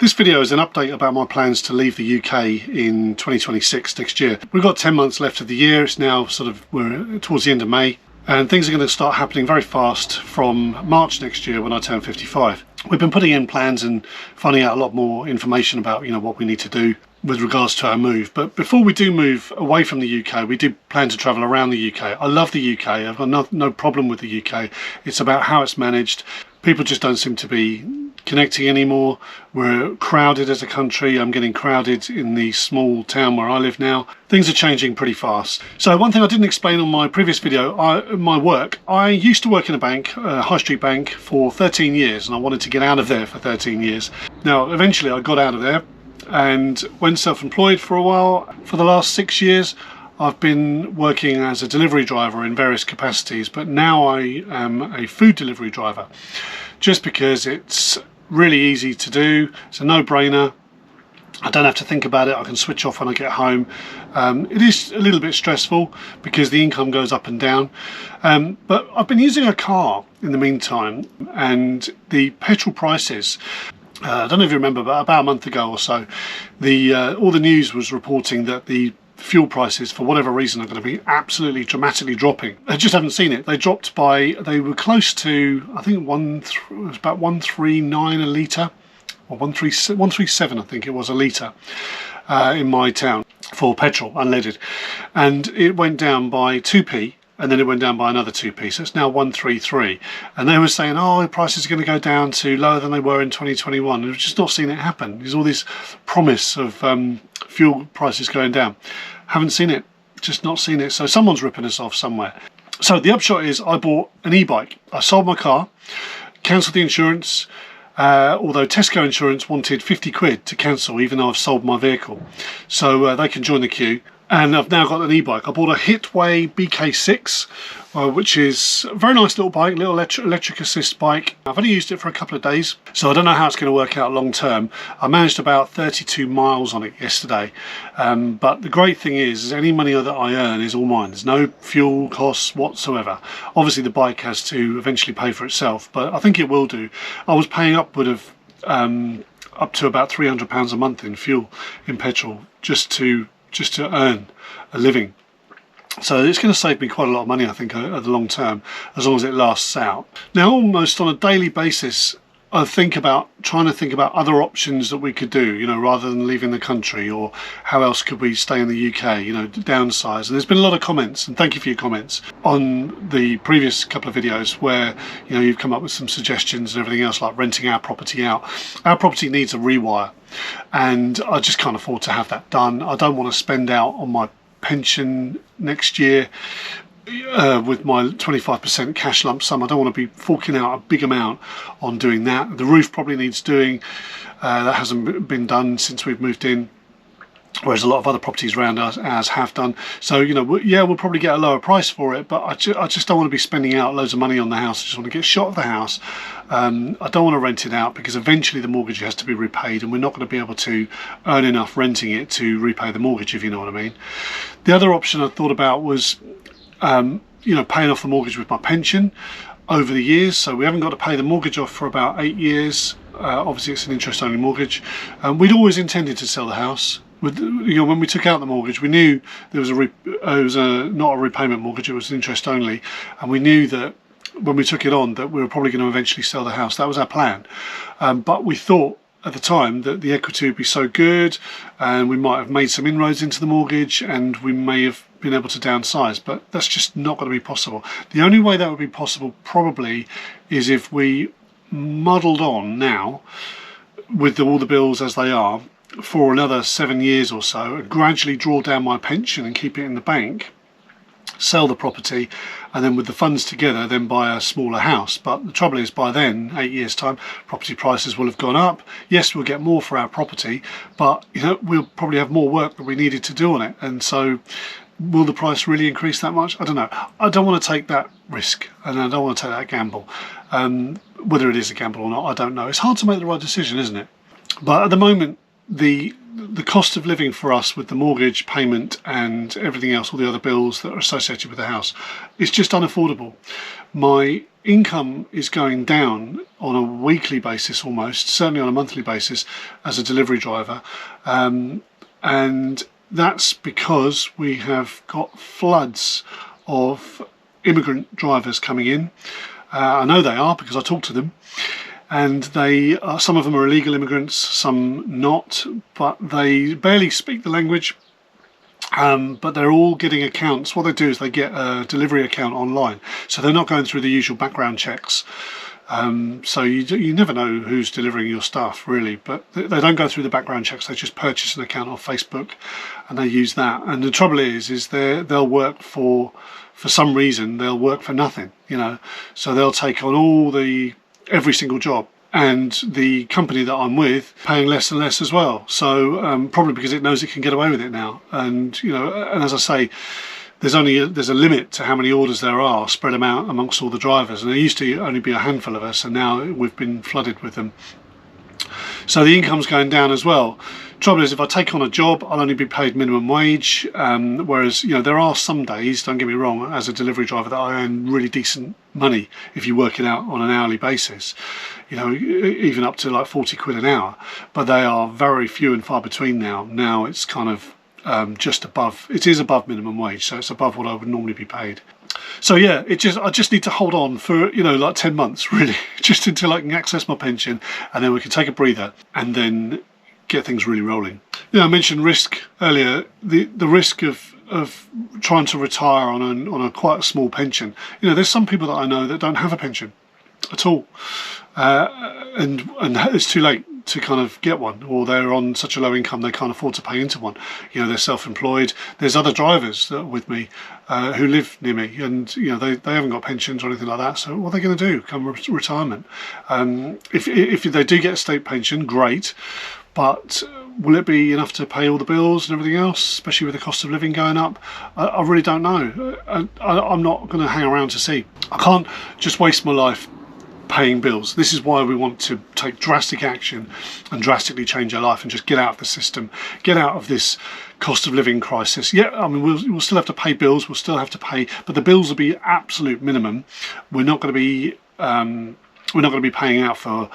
This video is an update about my plans to leave the UK in 2026 next year. We've got 10 months left of the year. It's now we're towards the end of May, and things are going to start happening very fast from March next year when I turn 55. We've been putting in plans and finding out a lot more information about what we need to do with regards to our move. But before we do move away from the UK, we do plan to travel around the UK. I love the UK. I've got no problem with the UK. It's about how it's managed. People just don't seem to be connecting anymore. We're crowded as a country. I'm getting crowded in the small town where I live now. Things are changing pretty fast. So one thing I didn't explain on my previous video, my work. I used to work in a bank, a high street bank, for 13 years, and I wanted to get out of there for 13 years. Now, eventually I got out of there and went self-employed for a while. For the last 6 years, I've been working as a delivery driver in various capacities, but now I am a food delivery driver, just because it's really easy to do. It's a no-brainer. I don't have to think about it. I can switch off when I get home. It is a little bit stressful because the income goes up and down, but I've been using a car in the meantime, and the petrol prices, I don't know if you remember, but about a month ago or so, all the news was reporting that the fuel prices, for whatever reason, are going to be absolutely dramatically dropping. I just haven't seen it. They were close to, I think it was about 139 a litre, or 137 I think it was a litre in my town for petrol, unleaded. And it went down by 2p, and then it went down by another 2p, so it's now 133. And they were saying, oh, the prices are going to go down to lower than they were in 2021. And we've just not seen it happen. There's all this promise of fuel prices going down. Haven't seen it, just not seen it. So someone's ripping us off somewhere. So the upshot is I bought an e-bike. I sold my car, cancelled the insurance, although Tesco Insurance wanted 50 quid to cancel even though I've sold my vehicle. So they can join the queue. And I've now got an e-bike. I bought a Hitway BK6, which is a very nice little bike, little electric assist bike. I've only used it for a couple of days, so I don't know how it's going to work out long term. I managed about 32 miles on it yesterday. But the great thing is any money that I earn is all mine. There's no fuel costs whatsoever. Obviously the bike has to eventually pay for itself, but I think it will do. I was paying upward of up to about £300 a month in fuel, in petrol, just to earn a living. So it's going to save me quite a lot of money, I think, at the long term, as long as it lasts out. Now, almost on a daily basis, I trying to think about other options that we could do, rather than leaving the country, or how else could we stay in the UK, downsize. And there's been a lot of comments, and thank you for your comments, on the previous couple of videos where, you've come up with some suggestions and everything else, like renting our property out. Our property needs a rewire, and I just can't afford to have that done. I don't want to spend out on my pension next year with my 25% cash lump sum. I don't want to be forking out a big amount on doing that. The roof probably needs doing. That hasn't been done since we've moved in, whereas a lot of other properties around ours have done. So we'll probably get a lower price for it, but I just don't want to be spending out loads of money on the house. I just want to get shot of the house. I don't want to rent it out because eventually the mortgage has to be repaid, and we're not going to be able to earn enough renting it to repay the mortgage, if you know what I mean. The other option I thought about was paying off the mortgage with my pension over the years. So we haven't got to pay the mortgage off for about 8 years. Obviously it's an interest only mortgage. We'd always intended to sell the house. When we took out the mortgage, we knew there was not a repayment mortgage, it was interest only, and we knew that when we took it on that we were probably going to eventually sell the house. That was our plan, but we thought at the time that the equity would be so good, and we might have made some inroads into the mortgage, and we may have been able to downsize, but that's just not going to be possible. The only way that would be possible probably is if we muddled on now with all the bills as they are for another 7 years or so, and gradually draw down my pension and keep it in the bank, sell the property, and then with the funds together then buy a smaller house. But the trouble is, by then, 8 years time, property prices will have gone up. Yes, we'll get more for our property, but we'll probably have more work that we needed to do on it, and so will the price really increase that much? I don't know. I don't want to take that risk, and I don't want to take that gamble. Whether it is a gamble or not, I don't know. It's hard to make the right decision, isn't it? But at the moment, the cost of living for us, with the mortgage payment and everything else, all the other bills that are associated with the house, is just unaffordable. My income is going down on a weekly basis almost, certainly on a monthly basis as a delivery driver. And that's because we have got floods of immigrant drivers coming in. I know they are because I talk to them, and some of them are illegal immigrants, some not, but they barely speak the language. But they're all getting accounts. What they do is they get a delivery account online, so they're not going through the usual background checks. So you never know who's delivering your stuff really, but they don't go through the background checks. They just purchase an account off Facebook and they use that. And the trouble is they'll work for some reason they'll work for nothing, you know. So they'll take on every single job. And the company that I'm with paying less and less as well. So probably because it knows it can get away with it now. And you know, and as I say, there's a limit to how many orders there are spread them out amongst all the drivers. And there used to only be a handful of us, and now we've been flooded with them. So the income's going down as well. Trouble is, if I take on a job, I'll only be paid minimum wage. Whereas, you know, there are some days, don't get me wrong, as a delivery driver that I earn really decent money if you work it out on an hourly basis. You know, even up to like 40 quid an hour. But they are very few and far between now. Now it's kind of just above. It is above minimum wage, so it's above what I would normally be paid. So yeah, I just need to hold on for, you know, like 10 months really, just until I can access my pension, and then we can take a breather and then get things really rolling. Yeah, I mentioned risk earlier. The risk of trying to retire on a quite a small pension. You know, there's some people that I know that don't have a pension at all, and it's too late to kind of get one, or they're on such a low income they can't afford to pay into one. You know, they're self-employed. There's other drivers that are with me who live near me, and you know, they haven't got pensions or anything like that. So what are they going to do come retirement? If they do get a state pension, great, but will it be enough to pay all the bills and everything else, especially with the cost of living going up? I really don't know. I'm not going to hang around to see. I can't just waste my life paying bills. This is why we want to take drastic action and drastically change our life and just get out of the system, get out of this cost of living crisis. Yeah, I mean, we'll still have to pay bills, we'll still have to pay, but the bills will be absolute minimum. We're not going to be paying out for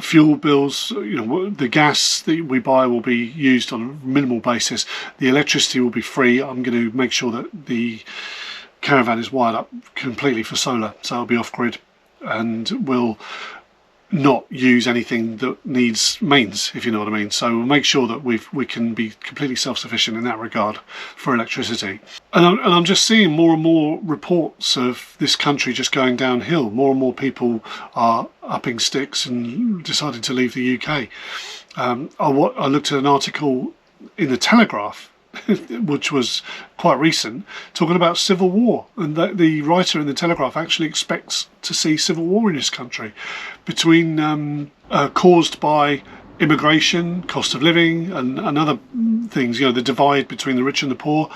fuel bills. You know, the gas that we buy will be used on a minimal basis. The electricity will be free. I'm going to make sure that the caravan is wired up completely for solar, so it'll be off grid, and we'll not use anything that needs mains, if you know what I mean. So we'll make sure that we can be completely self-sufficient in that regard for electricity. And I'm just seeing more and more reports of this country just going downhill. More and more people are upping sticks and deciding to leave the UK. I looked at an article in the Telegraph which was quite recent, talking about civil war, and the writer in the Telegraph actually expects to see civil war in this country caused by immigration, cost of living, and other things. You know, the divide between the rich and the poor,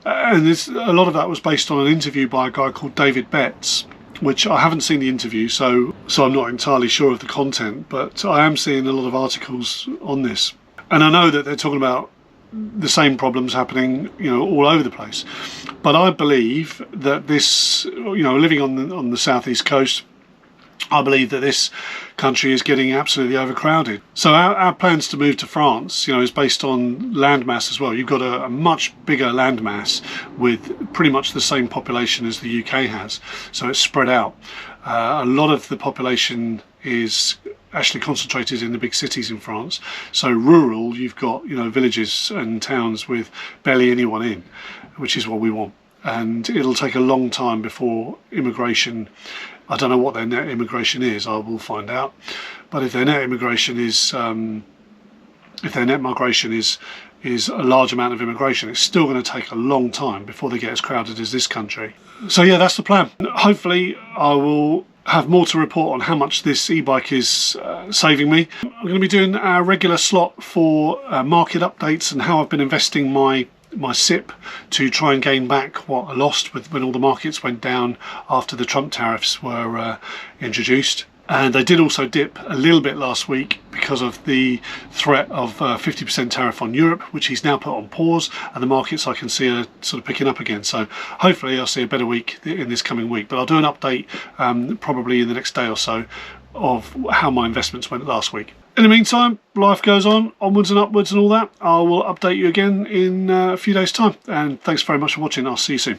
and a lot of that was based on an interview by a guy called David Betts, which I haven't seen the interview, so I'm not entirely sure of the content, but I am seeing a lot of articles on this, and I know that they're talking about the same problems happening, you know, all over the place. But I believe that this, you know, living on the southeast coast, I believe that this country is getting absolutely overcrowded. So our plans to move to France, you know, is based on landmass as well. You've got a much bigger landmass with pretty much the same population as the UK has, so it's spread out. A lot of the population is actually concentrated in the big cities in France. So rural, you've got, you know, villages and towns with barely anyone in, which is what we want. And it'll take a long time before immigration, I don't know what their net immigration is, I will find out. But if their net immigration is, if their net migration is a large amount of immigration, it's still going to take a long time before they get as crowded as this country. So yeah, that's the plan. Hopefully I will have more to report on how much this e-bike is saving me. I'm going to be doing a regular slot for market updates and how I've been investing my SIP to try and gain back what I lost when all the markets went down after the Trump tariffs were introduced. And they did also dip a little bit last week because of the threat of 50% tariff on Europe, which he's now put on pause, and the markets I can see are sort of picking up again. So hopefully I'll see a better week in this coming week, but I'll do an update probably in the next day or so of how my investments went last week. In the meantime, life goes on, onwards and upwards and all that. I will update you again in a few days' time, and thanks very much for watching. I'll see you soon.